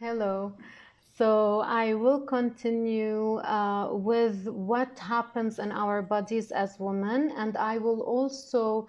Hello. So I will continue with what happens in our bodies as women, and I will also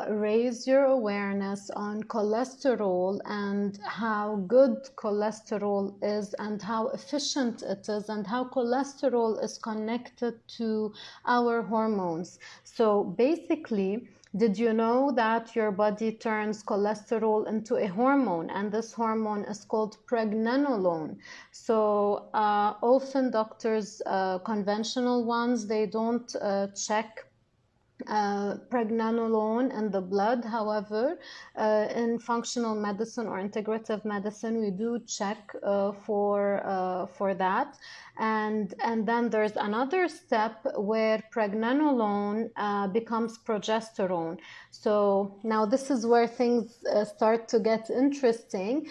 raise your awareness on cholesterol and how good cholesterol is, and how efficient it is, and how cholesterol is connected to our hormones. So basically, did you know that your body turns cholesterol into a hormone, and this hormone is called pregnenolone? So often doctors, conventional ones, they don't check pregnenolone in the blood. However, in functional medicine or integrative medicine, we do check for that. And then there's another step where pregnenolone becomes progesterone. So now this is where things start to get interesting,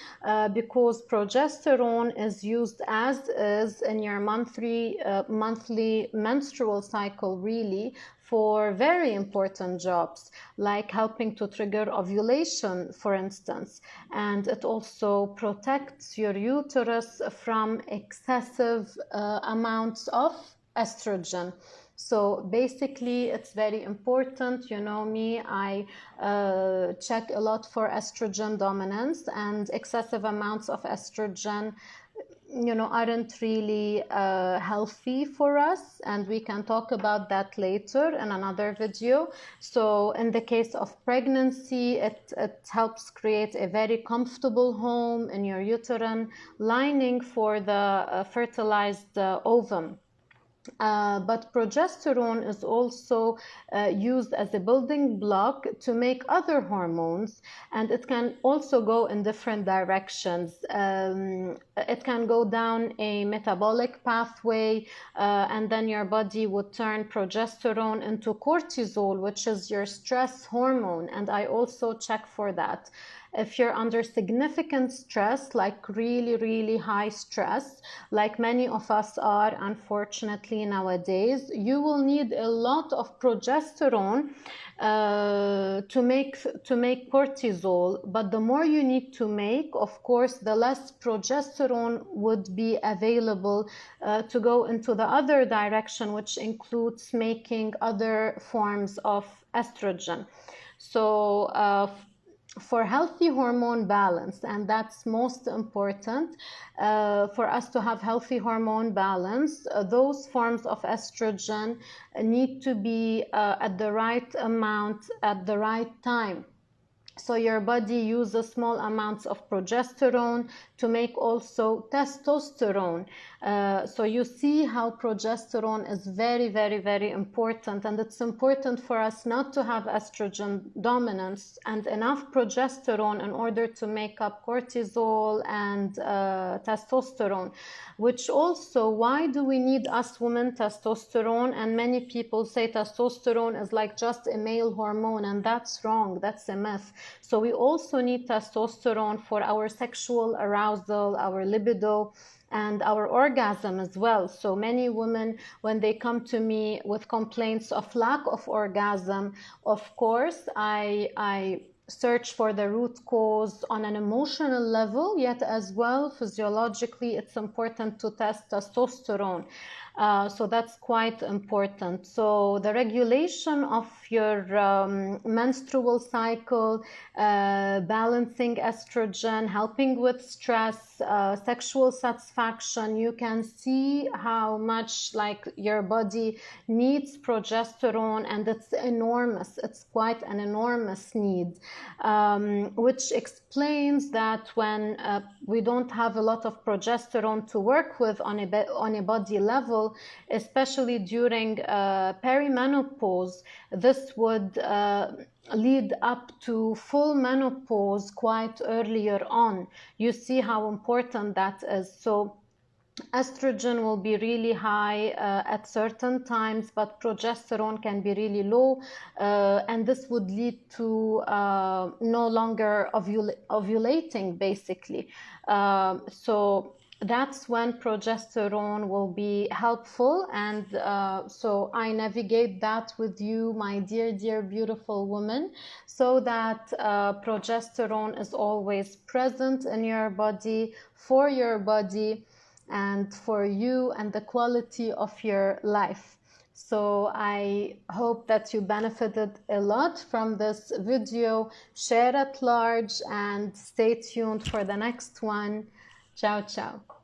because progesterone is used as is in your monthly menstrual cycle, really, for very important jobs, like helping to trigger ovulation, for instance. And it also protects your uterus from excessive amounts of estrogen. So basically, it's very important. You know me, I check a lot for estrogen dominance, and excessive amounts of estrogen aren't really healthy for us, and we can talk about that later in another video. So in the case of pregnancy, it helps create a very comfortable home in your uterine lining for the fertilized ovum. But progesterone is also used as a building block to make other hormones, and it can also go in different directions. It can go down a metabolic pathway, and then your body would turn progesterone into cortisol, which is your stress hormone, and I also check for that. If you're under significant stress, like really, really high stress, like many of us are, unfortunately, nowadays, you will need a lot of progesterone to make cortisol. But the more you need to make, of course, the less progesterone would be available to go into the other direction, which includes making other forms of estrogen. So for healthy hormone balance, and that's most important, for us to have healthy hormone balance, those forms of estrogen need to be at the right amount at the right time. So your body uses small amounts of progesterone to make also testosterone. So you see how progesterone is very, very, very important. And it's important for us not to have estrogen dominance and enough progesterone in order to make up cortisol and testosterone. Which also, why do we need, us women, testosterone? And many people say testosterone is like just a male hormone, and that's wrong. That's a myth. So we also need testosterone for our sexual arousal, our libido, and our orgasm as well. So many women, when they come to me with complaints of lack of orgasm, of course, I search for the root cause on an emotional level, yet as well physiologically it's important to test testosterone. So that's quite important. So the regulation of your menstrual cycle, balancing estrogen, helping with stress, sexual satisfaction, you can see how much like your body needs progesterone, and it's enormous. It's quite an enormous need, which explains that when we don't have a lot of progesterone to work with on a body level, especially during perimenopause, this would lead up to full menopause quite earlier on. You see how important that is. So estrogen will be really high at certain times, but progesterone can be really low, and this would lead to no longer ovulating, basically. So that's when progesterone will be helpful. And so I navigate that with you, my dear, dear, beautiful woman, so that progesterone is always present in your body, for your body, and for you and the quality of your life. So I hope that you benefited a lot from this video. Share at large and stay tuned for the next one. Ciao, ciao.